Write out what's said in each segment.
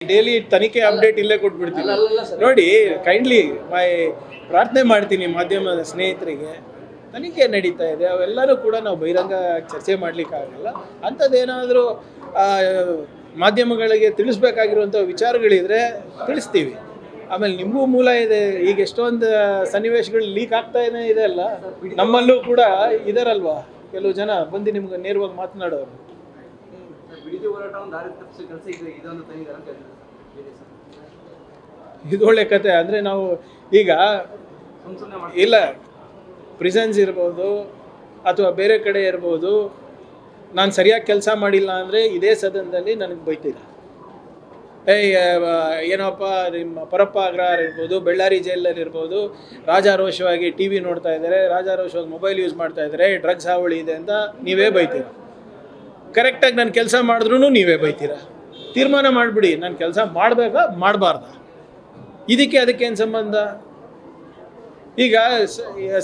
Daily ತನಿಖೆ update ಇಲ್ಲೇ ಕೊಟ್ಬಿಡ್ತೀನಿ ನೋಡಿ. ಕೈಂಡ್ಲಿ ಪ್ರಾರ್ಥನೆ ಮಾಡ್ತೀನಿ ಮಾಧ್ಯಮದ ಸ್ನೇಹಿತರಿಗೆ, ತನಿಖೆ ನಡೀತಾ ಇದೆ, ಅವೆಲ್ಲರೂ ಕೂಡ ನಾವು ಬಹಿರಂಗ ಚರ್ಚೆ ಮಾಡಲಿಕ್ಕಾಗಲ್ಲ. ಅಂಥದ್ದೇನಾದರೂ ಮಾಧ್ಯಮಗಳಿಗೆ ತಿಳಿಸ್ಬೇಕಾಗಿರುವಂಥ ವಿಚಾರಗಳಿದ್ರೆ ತಿಳಿಸ್ತೀವಿ. ಆಮೇಲೆ ನಿಮಗೂ ಮೂಲ ಇದೆ. ಈಗ ಎಷ್ಟೊಂದು ಸನ್ನಿವೇಶಗಳು ಲೀಕ್ ಆಗ್ತಾ ಇದೆ ಅಲ್ಲ, ನಮ್ಮಲ್ಲೂ ಕೂಡ ಇದರಲ್ವಾ ಕೆಲವು ಜನ ಬಂದು ನಿಮ್ಗೆ ನೇರವಾಗಿ ಮಾತನಾಡೋರು. ಇದು ಒಳ್ಳೆ ಕತೆ. ಅಂದರೆ ನಾವು ಈಗ ಇಲ್ಲ ಪ್ರಿಸನ್ಸ್ ಇರ್ಬೋದು ಅಥವಾ ಬೇರೆ ಕಡೆ ಇರ್ಬೋದು, ನಾನು ಸರಿಯಾಗಿ ಕೆಲಸ ಮಾಡಿಲ್ಲ ಅಂದರೆ ಇದೇ ಸದನದಲ್ಲಿ ನನಗೆ ಬೈತೀರ. ಏನಪ್ಪ ನಿಮ್ಮ ಪರಪ್ಪ ಅಗ್ರಹಾರ ಇರ್ಬೋದು, ಬೆಳ್ಳಾರಿ ಜೈಲಲ್ಲಿ ಇರ್ಬೋದು, ರಾಜಾರೋಷವಾಗಿ ಟಿ ವಿ ನೋಡ್ತಾ ಇದ್ದಾರೆ, ರಾಜಾರೋಷವಾಗಿ ಮೊಬೈಲ್ ಯೂಸ್ ಮಾಡ್ತಾ ಇದ್ದಾರೆ, ಡ್ರಗ್ಸ್ ಹಾವಳಿ ಇದೆ ಅಂತ ನೀವೇ ಬೈತೀರ. ಕರೆಕ್ಟಾಗಿ ನಾನು ಕೆಲಸ ಮಾಡಿದ್ರೂ ನೀವೇ ಬೈತೀರ. ತೀರ್ಮಾನ ಮಾಡಿಬಿಡಿ, ನಾನು ಕೆಲಸ ಮಾಡಬೇಕಾ ಮಾಡಬಾರ್ದಾ? ಇದಕ್ಕೆ ಅದಕ್ಕೇನು ಸಂಬಂಧ? ಈಗ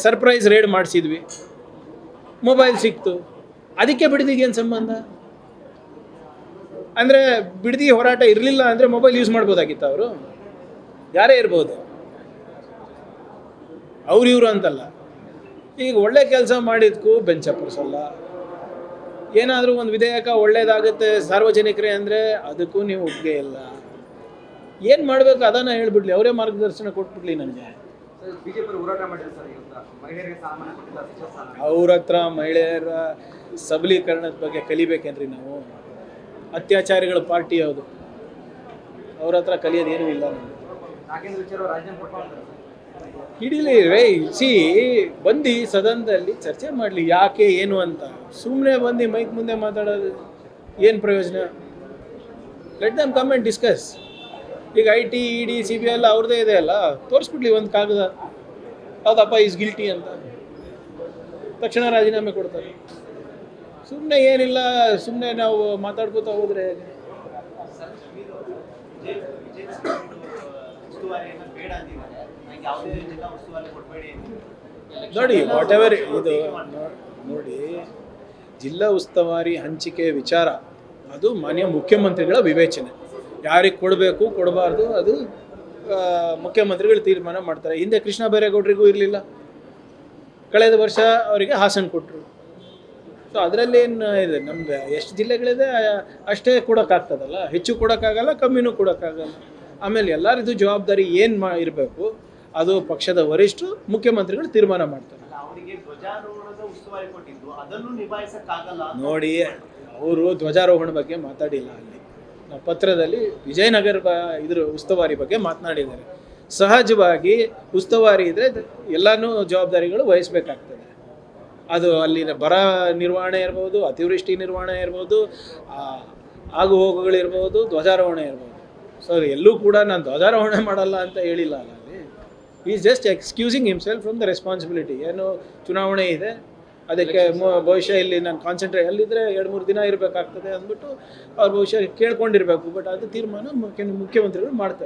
ಸರ್ಪ್ರೈಸ್ ರೇಡ್ ಮಾಡಿಸಿದ್ವಿ, ಮೊಬೈಲ್ ಸಿಕ್ತು, ಅದಕ್ಕೆ ಬಿಡದಿಗೇನು ಸಂಬಂಧ? ಅಂದರೆ ಬಿಡದಿ ಹೋರಾಟ ಇರಲಿಲ್ಲ ಅಂದರೆ ಮೊಬೈಲ್ ಯೂಸ್ ಮಾಡ್ಬೋದಾಗಿತ್ತು. ಅವರು ಯಾರೇ ಇರ್ಬೋದು, ಇವರು ಅಂತಲ್ಲ. ಈಗ ಒಳ್ಳೆ ಕೆಲಸ ಮಾಡಿದ್ಕೂ ಬೆಂಚಪ್ಪರಿಸಲ್ಲ. ಏನಾದರೂ ಒಂದು ವಿಧೇಯಕ ಒಳ್ಳೇದಾಗುತ್ತೆ ಸಾರ್ವಜನಿಕರೇ ಅಂದರೆ ಅದಕ್ಕೂ ನೀವು ಒಪ್ಪಿಗೆ ಇಲ್ಲ. ಏನು ಮಾಡಬೇಕು ಅದನ್ನು ಹೇಳ್ಬಿಡ್ಲಿ, ಅವರೇ ಮಾರ್ಗದರ್ಶನ ಕೊಟ್ಬಿಡ್ಲಿ ನನಗೆ. ಅವ್ರ ಹತ್ರ ಮಹಿಳೆಯರ ಸಬಲೀಕರಣದ ಬಗ್ಗೆ ಕಲಿಬೇಕೇನ್ರಿ ನಾವು? ಅತ್ಯಾಚಾರಿಗಳ ಪಾರ್ಟಿ ಯಾವುದು? ಅವ್ರ ಹತ್ರ ಕಲಿಯೋದೇನೂ ಇಲ್ಲ. ಹಿಡೀಲಿ ರೇ, ಬಂದು ಸದನದಲ್ಲಿ ಚರ್ಚೆ ಮಾಡಲಿ, ಯಾಕೆ ಏನು ಅಂತ. ಸುಮ್ಮನೆ ಬಂದು ಮೈಕ್ ಮುಂದೆ ಮಾತಾಡೋದು ಏನು ಪ್ರಯೋಜನ? Let them come and discuss. ಈಗ IT, ED, CBI ಎಲ್ಲ ಅವ್ರದ್ದೇ ಇದೆ ಅಲ್ಲ, ತೋರಿಸ್ಬಿಡ್ಲಿ ಒಂದು ಕಾಗದ, ಹೌದಪ್ಪ ಈಸ್ ಗಿಲ್ಟಿ ಅಂತ, ತಕ್ಷಣ ರಾಜೀನಾಮೆ ಕೊಡ್ತಾರೆ. ಸುಮ್ಮನೆ ಏನಿಲ್ಲ, ಸುಮ್ಮನೆ ನಾವು ಮಾತಾಡ್ಕೋತಾ ಹೋದರೆ ನೋಡಿ. ವಾಟ್ ಎವರ್ ಇದು ನೋಡಿ, ಜಿಲ್ಲಾ ಉಸ್ತುವಾರಿ ಹಂಚಿಕೆ ವಿಚಾರ ಅದು ಮಾನ್ಯ ಮುಖ್ಯಮಂತ್ರಿಗಳ ವಿವೇಚನೆ. ಯಾರಿಗೆ ಕೊಡಬೇಕು ಕೊಡಬಾರ್ದು ಅದು ಮುಖ್ಯಮಂತ್ರಿಗಳು ತೀರ್ಮಾನ ಮಾಡ್ತಾರೆ. ಹಿಂದೆ ಕೃಷ್ಣ ಬೈರೇಗೌಡರಿಗೂ ಇರಲಿಲ್ಲ, ಕಳೆದ ವರ್ಷ ಅವರಿಗೆ ಹಾಸನ ಕೊಟ್ಟರು. ಸೊ ಅದರಲ್ಲಿ ಏನು ಇದೆ, ನಮ್ದು ಎಷ್ಟು ಜಿಲ್ಲೆಗಳಿದೆ ಅಷ್ಟೇ ಕೊಡೋಕ್ಕಾಗ್ತದಲ್ಲ, ಹೆಚ್ಚು ಕೊಡೋಕ್ಕಾಗಲ್ಲ, ಕಮ್ಮಿನೂ ಕೊಡೋಕ್ಕಾಗಲ್ಲ. ಆಮೇಲೆ ಎಲ್ಲರಿಗೂ ಜವಾಬ್ದಾರಿ ಏನು ಇರಬೇಕು ಅದು ಪಕ್ಷದ ವರಿಷ್ಠರು ಮುಖ್ಯಮಂತ್ರಿಗಳು ತೀರ್ಮಾನ ಮಾಡ್ತಾರೆ. ನೋಡಿ, ಅವರು ಧ್ವಜಾರೋಹಣ ಬಗ್ಗೆ ಮಾತಾಡಿಲ್ಲ. ಅಲ್ಲಿ ನಾವು ಪತ್ರದಲ್ಲಿ ವಿಜಯನಗರ ಇದ್ರ ಉಸ್ತುವಾರಿ ಬಗ್ಗೆ ಮಾತನಾಡಿದ್ದಾರೆ. ಸಹಜವಾಗಿ ಉಸ್ತುವಾರಿ ಇದ್ದರೆ ಎಲ್ಲನೂ ಜವಾಬ್ದಾರಿಗಳು ವಹಿಸಬೇಕಾಗ್ತದೆ. ಅದು ಅಲ್ಲಿನ ಬರ ನಿರ್ವಹಣೆ ಇರ್ಬೋದು, ಅತಿವೃಷ್ಟಿ ನಿರ್ವಹಣೆ ಇರ್ಬೋದು, ಆಗು ಹೋಗುಗಳಿರ್ಬೋದು, ಧ್ವಜಾರೋಹಣ ಇರ್ಬೋದು. ಸೊ ಎಲ್ಲೂ ಕೂಡ ನಾನು ಧ್ವಜಾರೋಹಣ ಮಾಡಲ್ಲ ಅಂತ ಹೇಳಿಲ್ಲ ಅಲ್ಲ. ಅಲ್ಲಿ is just excusing himself from the responsibility. ಏನು ಚುನಾವಣೆ ಇದೆ, ಅದಕ್ಕೆ ಬಹುಶಃ ಇಲ್ಲಿ ನಾನು ಕಾನ್ಸಂಟ್ರೇಟ್ ಅಲ್ಲಿದ್ದರೆ 2-3 ದಿನ ಇರಬೇಕಾಗ್ತದೆ ಅಂದ್ಬಿಟ್ಟು ಅವ್ರು ಬಹುಶಃ ಕೇಳ್ಕೊಂಡಿರ್ಬೇಕು. ಬಟ್ ಅದು ತೀರ್ಮಾನ ಮುಖ್ಯಮಂತ್ರಿಗಳು ಮಾಡ್ತಾರೆ.